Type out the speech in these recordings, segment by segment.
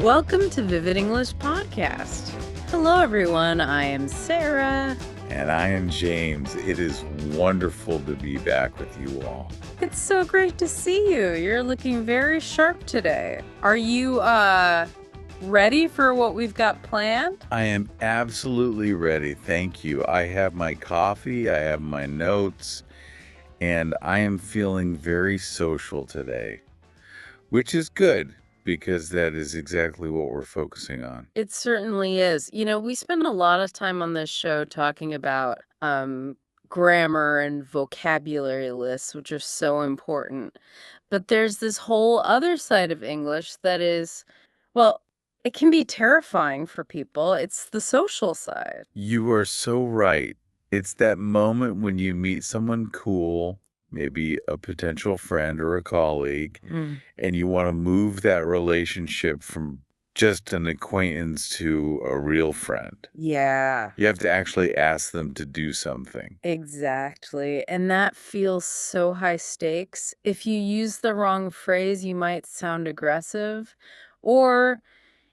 Welcome to Vivid English Podcast. Hello, everyone. I am Sarah. And I am James. It is wonderful to be back with you all. It's so great to see you. You're looking very sharp today. Are you, ready for what we've got planned? I am absolutely ready. Thank you. I have my coffee, I have my notes, and I am feeling very social today, which is good because that is exactly what we're focusing on. It certainly is. You know, we spend a lot of time on this show talking about grammar and vocabulary lists, which are so important. But there's this whole other side of English that is, well, it can be terrifying for people. It's the social side. You are so right. It's that moment when you meet someone cool, maybe a potential friend or a colleague, and you want to move that relationship from just an acquaintance to a real friend. Yeah, You have to actually ask them to do something. exactly. And that feels so high stakes. If you use the wrong phrase, you might sound aggressive. Or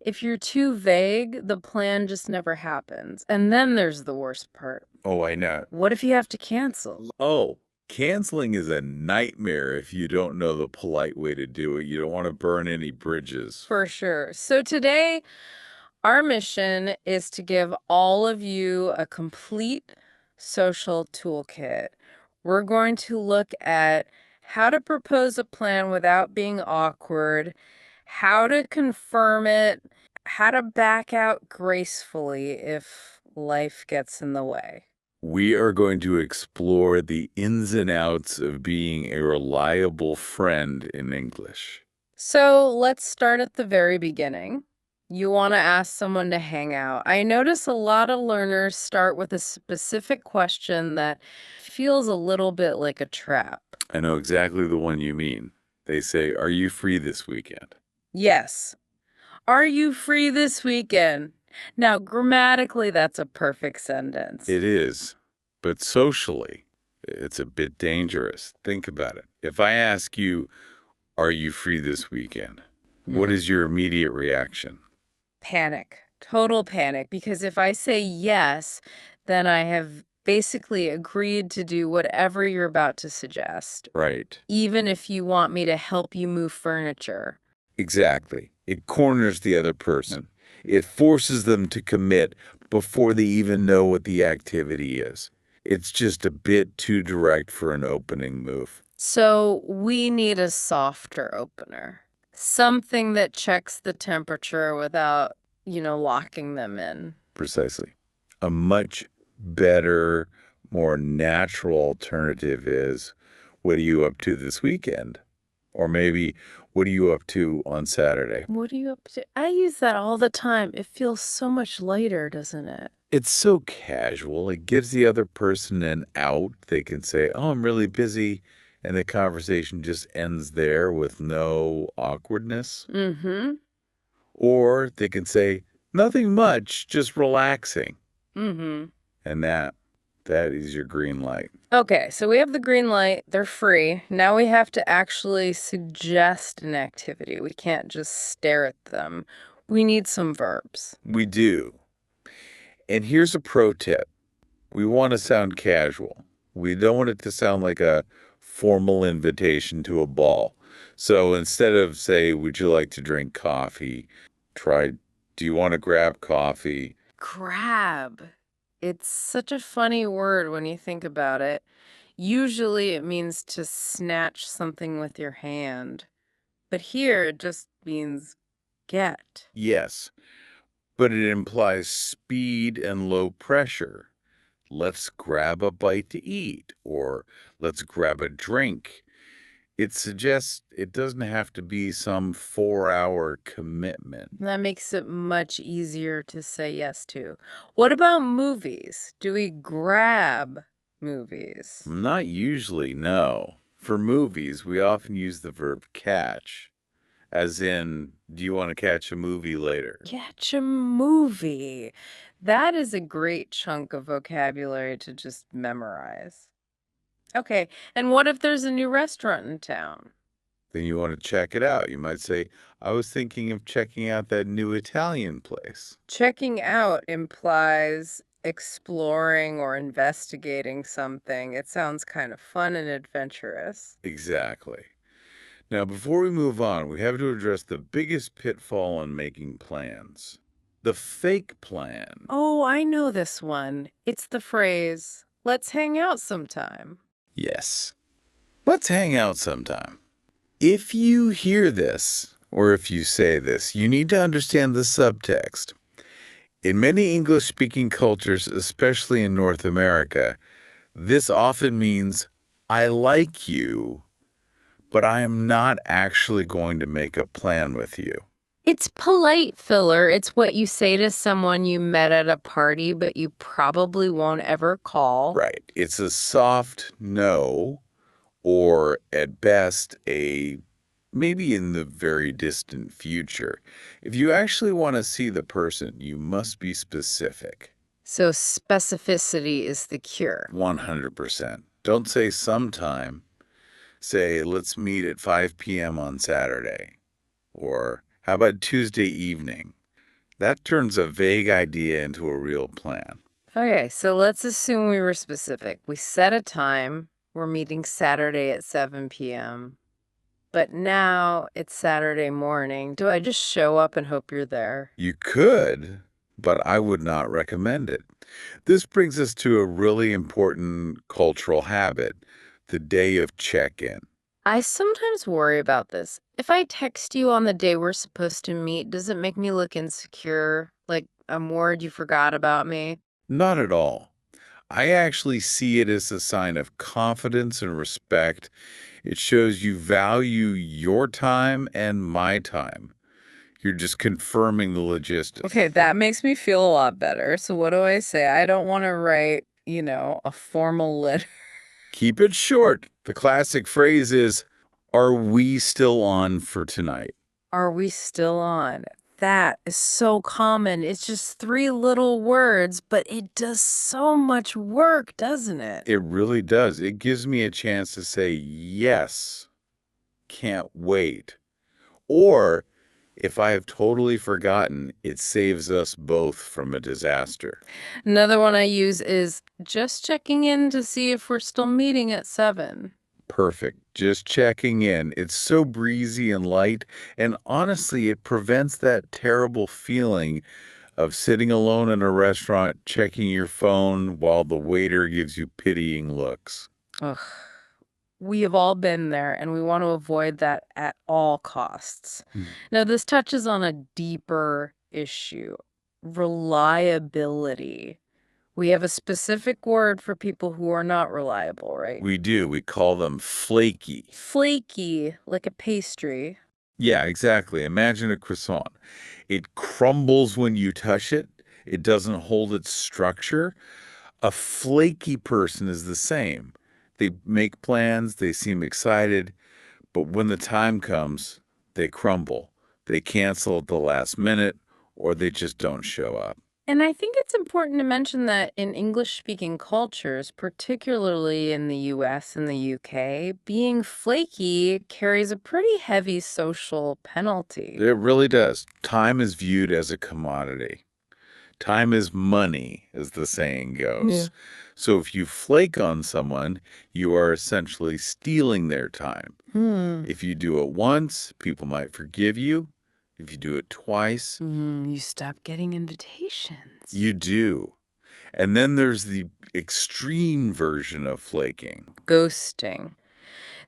if you're too vague, the plan just never happens. And then there's the worst part. Oh, I know. What if you have to cancel? Oh, canceling is a nightmare if you don't know the polite way to do it. You don't want to burn any bridges. For sure. So today, our mission is to give all of you a complete social toolkit. We're going to look at how to propose a plan without being awkward, how to confirm it, how to back out gracefully if life gets in the way. We are going to explore the ins and outs of being a reliable friend in English. So let's start at the very beginning. You want to ask someone to hang out. I notice a lot of learners start with a specific question that feels a little bit like a trap. I know exactly the one you mean. They say, "Are you free this weekend?" Yes. Are you free this weekend? Now, grammatically, that's a perfect sentence. It is, but socially, it's a bit dangerous. Think about it. If I ask you, "Are you free this weekend?" What is your immediate reaction? Panic. Total panic. Because if I say yes, then I have basically agreed to do whatever you're about to suggest, Right. even if you want me to help you move furniture. Exactly. It corners the other person. It forces them to commit before they even know what the activity is. It's just a bit too direct for an opening move. So we need a softer opener. Something that checks the temperature without, locking them in. Precisely. A much better, more natural alternative is, "What are you up to this weekend?" Or maybe, "What are you up to on Saturday?" What are you up to? I use that all the time. It feels so much lighter, doesn't it? It's so casual. It gives the other person an out. They can say, "Oh, I'm really busy." And the conversation just ends there with no awkwardness. Mm-hmm. Or they can say, "Nothing much, just relaxing." Mm-hmm. And that is your green light. Okay, so we have the green light. They're free. Now we have to actually suggest an activity. We can't just stare at them. We need some verbs. We do. And here's a pro tip. We want to sound casual. We don't want it to sound like a formal invitation to a ball. So instead of say, "Would you like to drink coffee?" try, "Do you want to grab coffee?" Grab. It's such a funny word when you think about it. Usually it means to snatch something with your hand, but here it just means get. Yes, but it implies speed and low pressure. "Let's grab a bite to eat," or "Let's grab a drink." It suggests it doesn't have to be some 4-hour commitment. That makes it much easier to say yes to. What about movies? Do we grab movies? Not usually, no. For movies, we often use the verb catch, as in, "Do you want to catch a movie later?" Catch a movie. That is a great chunk of vocabulary to just memorize. Okay, and what if there's a new restaurant in town? then you want to check it out. You might say, I was thinking of checking out that new Italian place. Checking out implies exploring or investigating something. It sounds kind of fun and adventurous. Exactly. Now, before we move on, we have to address the biggest pitfall in making plans, the fake plan. Oh, I know this one. It's the phrase, let's hang out sometime. Yes. Let's hang out sometime. If you hear this, or if you say this, you need to understand the subtext. In many English-speaking cultures, especially in North America, this often means, I like you, but I am not actually going to make a plan with you. It's polite filler. It's what you say to someone you met at a party, but you probably won't ever call. Right. It's a soft no, or at best, a maybe in the very distant future. If you actually want to see the person, you must be specific. So specificity is the cure. 100%. Don't say sometime. Say, let's meet at 5 p.m. on Saturday. Or how about Tuesday evening? That turns a vague idea into a real plan. Okay, so let's assume we were specific. We set a time. We're meeting Saturday at 7 p.m. But now it's Saturday morning. Do I just show up and hope you're there? You could, but I would not recommend it. This brings us to a really important cultural habit, the day of check-in. I sometimes worry about this. If I text you on the day we're supposed to meet, does it make me look insecure? Like I'm worried you forgot about me? Not at all. I actually see it as a sign of confidence and respect. It shows you value your time and my time. You're just confirming the logistics. Okay, that makes me feel a lot better. So what do I say? I don't want to write, a formal letter. Keep it short. The classic phrase is, are we still on for tonight? Are we still on? That is so common. It's just three little words, but it does so much work, doesn't it? It really does. It gives me a chance to say, yes, can't wait. Or if I have totally forgotten, it saves us both from a disaster. Another one I use is just checking in to see if we're still meeting at 7. Perfect. Just checking in. It's so breezy and light, and honestly, it prevents that terrible feeling of sitting alone in a restaurant, checking your phone while the waiter gives you pitying looks. Ugh. We have all been there, and we want to avoid that at all costs. Hmm. Now, this touches on a deeper issue, reliability. We have a specific word for people who are not reliable, right? We do. We call them flaky. Flaky, like a pastry. Yeah, exactly. Imagine a croissant. It crumbles when you touch it. It doesn't hold its structure. A flaky person is the same. They make plans, they seem excited, but when the time comes, they crumble. They cancel at the last minute, or they just don't show up. And I think it's important to mention that in English-speaking cultures, particularly in the US and the UK, being flaky carries a pretty heavy social penalty. It really does. Time is viewed as a commodity. Time is money, as the saying Yeah. goes. So if you flake on someone, you are essentially stealing their time. If you do it once, people might forgive you. If you do it twice, You stop getting invitations. you do. And then there's the extreme version of flaking. Ghosting.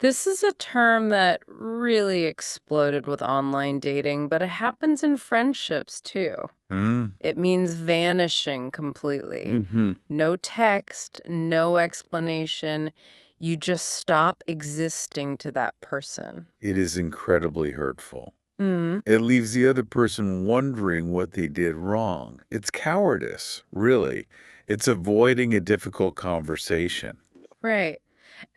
This is a term that really exploded with online dating, but it happens in friendships too. Hmm. It means vanishing completely. Mm-hmm. No text, no explanation. You just stop existing to that person. It is incredibly hurtful. Mm, It leaves the other person wondering what they did wrong. It's cowardice, really. It's avoiding a difficult conversation. right.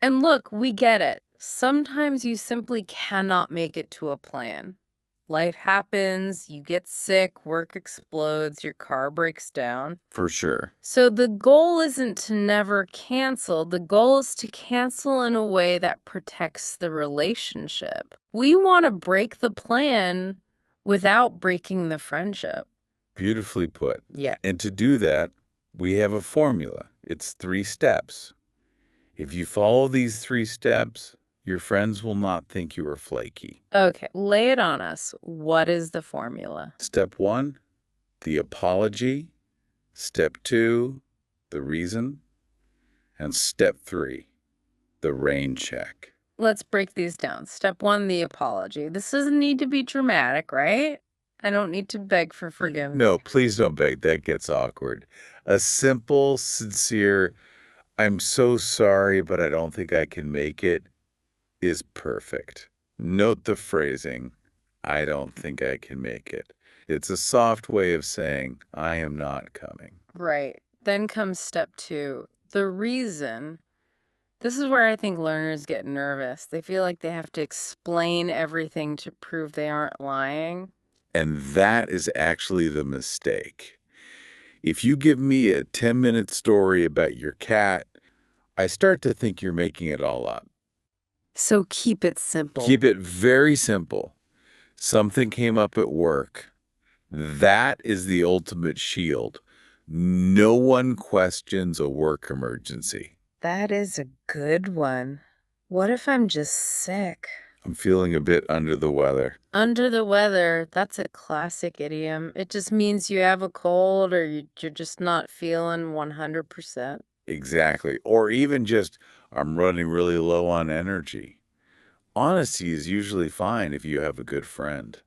And look, we get it. Sometimes you simply cannot make it to a plan. Life happens, you get sick, work explodes, your car breaks down. For sure. So the goal isn't to never cancel. The goal is to cancel in a way that protects the relationship. We want to break the plan without breaking the friendship. Beautifully put. Yeah. And to do that, we have a formula. It's 3 steps. If you follow these 3 steps, your friends will not think you are flaky. Okay, lay it on us. What is the formula? Step 1, the apology. Step 2, the reason. And step 3, the rain check. Let's break these down. Step 1, the apology. This doesn't need to be dramatic, right? I don't need to beg for forgiveness. No, please don't beg. That gets awkward. A simple, sincere, I'm so sorry, but I don't think I can make it is perfect. Note the phrasing, I don't think I can make it. It's a soft way of saying, I am not coming. Right. Then comes step 2, the reason. This is where I think learners get nervous. They feel like they have to explain everything to prove they aren't lying. And that is actually the mistake. If you give me a 10-minute story about your cat, I start to think you're making it all up. So keep it simple. Keep it very simple. Something came up at work. That is the ultimate shield. No one questions a work emergency. That is a good one. What if I'm just sick? I'm feeling a bit under the weather. Under the weather, that's a classic idiom. It just means you have a cold or you're just not feeling 100%. Exactly. Or even just, I'm running really low on energy. Honesty is usually fine if you have a good friend.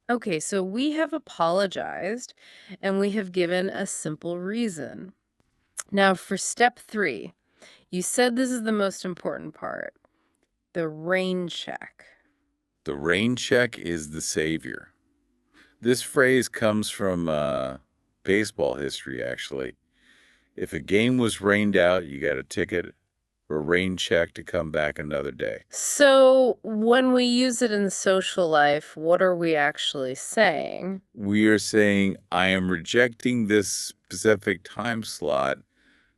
Okay, so we have apologized and we have given a simple reason. Now, for step 3, you said this is the most important part, the rain check. The rain check is the savior. This phrase comes from baseball history, actually. If a game was rained out, you got a ticket or rain check to come back another day. So, when we use it in social life, what are we actually saying? We are saying, I am rejecting this specific time slot,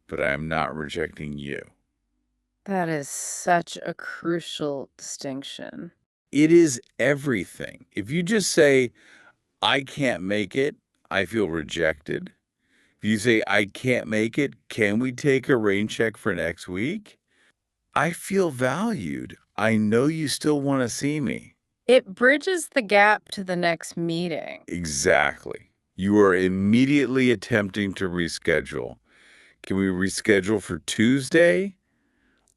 but I am not rejecting you. That is such a crucial distinction. It is everything. If you just say, I can't make it, I feel rejected. If you say, I can't make it, can we take a rain check for next week? I feel valued. I know you still want to see me. It bridges the gap to the next meeting. Exactly. You are immediately attempting to reschedule. Can we reschedule for Tuesday?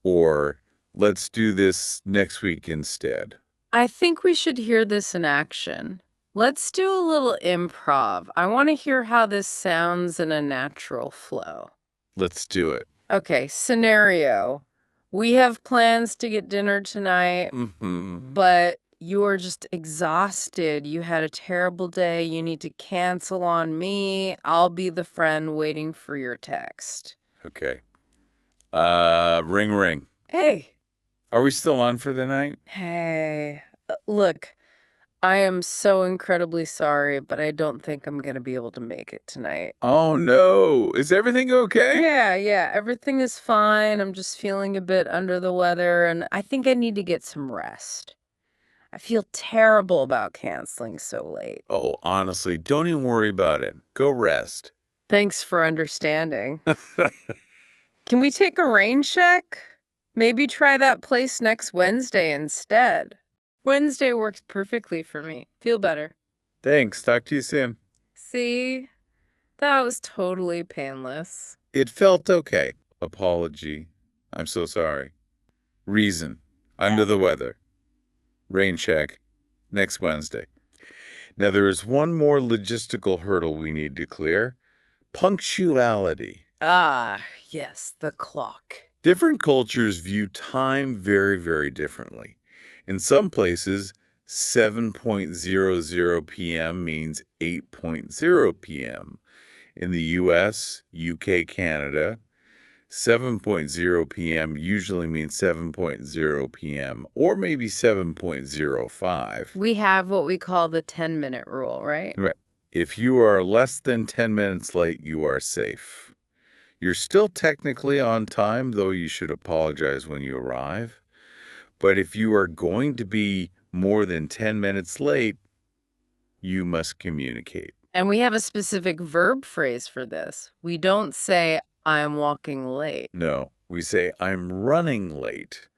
Or let's do this next week instead. I think we should hear this in action. Let's do a little improv. I want to hear how this sounds in a natural flow. Let's do it. Okay, scenario. We have plans to get dinner tonight, but you are just exhausted. You had a terrible day. You need to cancel on me. I'll be the friend waiting for your text. Okay. Ring ring. Hey. Are we still on for the night? Hey. Look, I am so incredibly sorry, but I don't think I'm gonna be able to make it tonight. Oh no. Is everything okay? Yeah, everything is fine. I'm just feeling a bit under the weather, and I think I need to get some rest. I feel terrible about canceling so late. Oh, honestly, don't even worry about it. Go rest. Thanks for understanding. Can we take a rain check? Maybe try that place next Wednesday instead. Wednesday works perfectly for me. Feel better. Thanks. Talk to you soon. See? That was totally painless. It felt okay. Apology. I'm so sorry. Reason. Under the weather. Rain check. Next Wednesday. Now, there is one more logistical hurdle we need to clear. Punctuality. Ah, yes, the clock. Different cultures view time very, very differently. In some places, 7:00 p.m. means 8:00 p.m. In the US, UK, Canada, 7:00 p.m. usually means 7:00 p.m. or maybe 7:05. We have what we call the 10-minute rule, right? Right. If you are less than 10 minutes late, you are safe. You're still technically on time, though you should apologize when you arrive. But if you are going to be more than 10 minutes late, you must communicate. And we have a specific verb phrase for this. We don't say, I'm walking late. No, we say, I'm running late.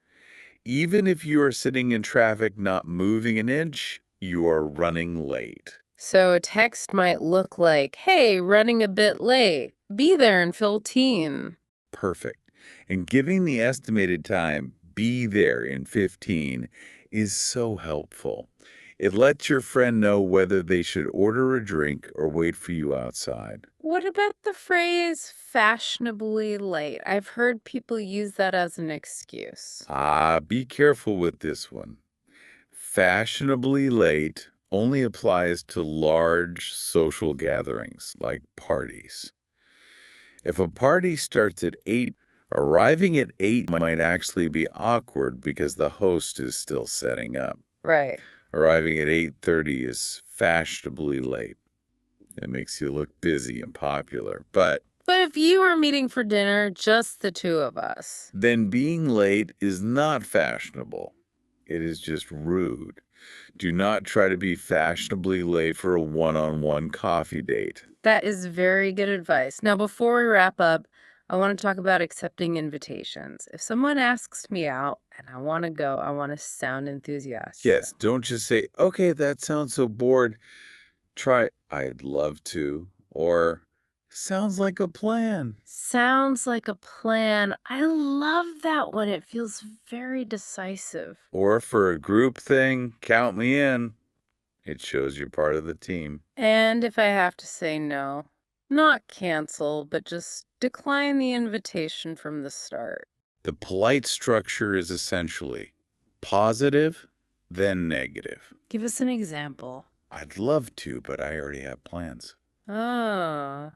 Even if you are sitting in traffic not moving an inch, you are running late. So a text might look like, hey, running a bit late. Be there in 15. Perfect. And giving the estimated time, be there in 15, is so helpful. It lets your friend know whether they should order a drink or wait for you outside. What about the phrase fashionably late? I've heard people use that as an excuse. Be careful with this one. Fashionably late only applies to large social gatherings like parties. If a party starts at 8, arriving at 8 might actually be awkward because the host is still setting up. Right. Arriving at 8:30 is fashionably late. It makes you look busy and popular. But But if you are meeting for dinner, just the two of us. then being late is not fashionable. It is just rude. Do not try to be fashionably late for a one-on-one coffee date. That is very good advice. Now, before we wrap up, I want to talk about accepting invitations. If someone asks me out and I want to go, I want to sound enthusiastic. Yes, don't just say, okay, that sounds so bored. Try, I'd love to, or sounds like a plan. Sounds like a plan. I love that one. It feels very decisive. Or for a group thing, count me in. It shows you're part of the team. And if I have to say no, not cancel, but just decline the invitation from the start. The polite structure is essentially positive, then negative. Give us an example. I'd love to, but I already have plans. Ah.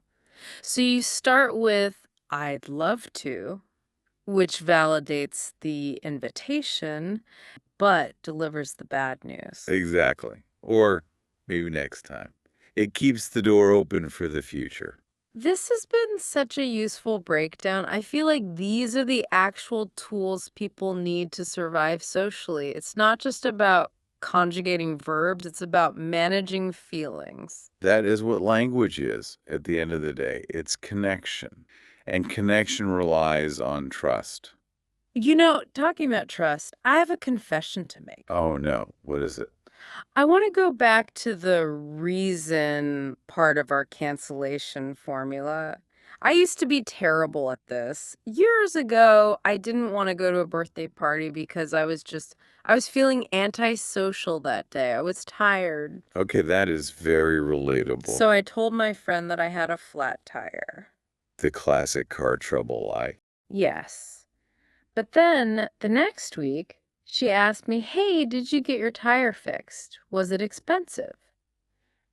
So you start with, I'd love to, which validates the invitation, but delivers the bad news. Exactly. Or maybe next time. It keeps the door open for the future. This has been such a useful breakdown. I feel like these are the actual tools people need to survive socially. It's not just about conjugating verbs, it's about managing feelings. That is what language is at the end of the day. It's connection. And connection relies on trust. You know, talking about trust, I have a confession to make. Oh no, what is it? I want to go back to the reason part of our cancellation formula. I used to be terrible at this. Years ago, I didn't want to go to a birthday party because I was feeling antisocial that day. I was tired. Okay, that is very relatable. So I told my friend that I had a flat tire. The classic car trouble lie. Yes. But then the next week, she asked me, hey, did you get your tire fixed? Was it expensive?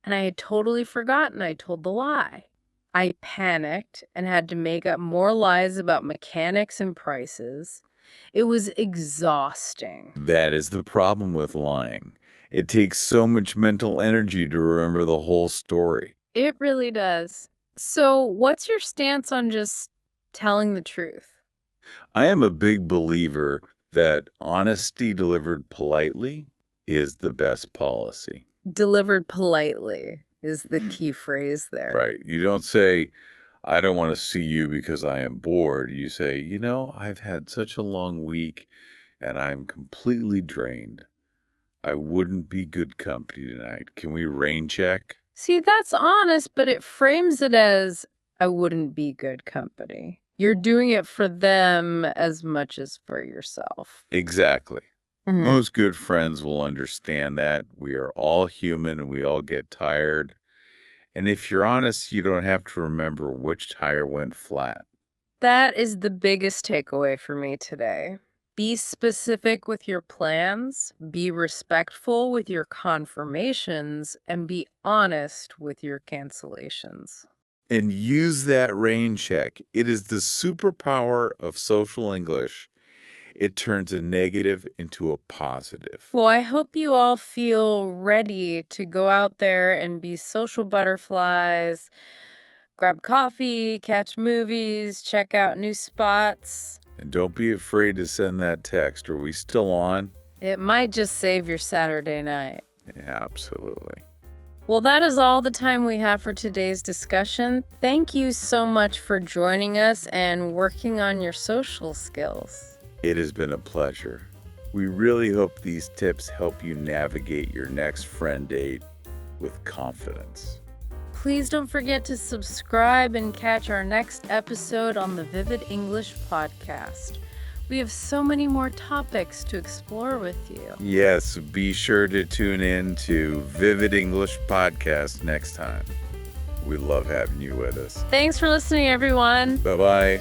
And I had totally forgotten I told the lie. I panicked and had to make up more lies about mechanics and prices. It was exhausting. That is the problem with lying. It takes so much mental energy to remember the whole story. It really does. So, what's your stance on just telling the truth? I am a big believer that honesty delivered politely is the best policy. Delivered politely is the key phrase there. Right. You don't say, I don't want to see you because I am bored. You say, I've had such a long week and I'm completely drained. I wouldn't be good company tonight. Can we rain check? See, that's honest, but it frames it as I wouldn't be good company. You're doing it for them as much as for yourself. Exactly. Mhm. Most good friends will understand that we are all human and we all get tired. And if you're honest, you don't have to remember which tire went flat. That is the biggest takeaway for me today. Be specific with your plans, be respectful with your confirmations, and be honest with your cancellations. And use that rain check. It is the superpower of social English. It turns a negative into a positive. Well, I hope you all feel ready to go out there and be social butterflies, grab coffee, catch movies, check out new spots. And don't be afraid to send that text. Are we still on? It might just save your Saturday night. Absolutely. Well, that is all the time we have for today's discussion. Thank you so much for joining us and working on your social skills. It has been a pleasure. We really hope these tips help you navigate your next friend date with confidence. Please don't forget to subscribe and catch our next episode on the Vivid English podcast. We have so many more topics to explore with you. Yes, be sure to tune in to Vivid English Podcast next time. We love having you with us. Thanks for listening, everyone. Bye-bye.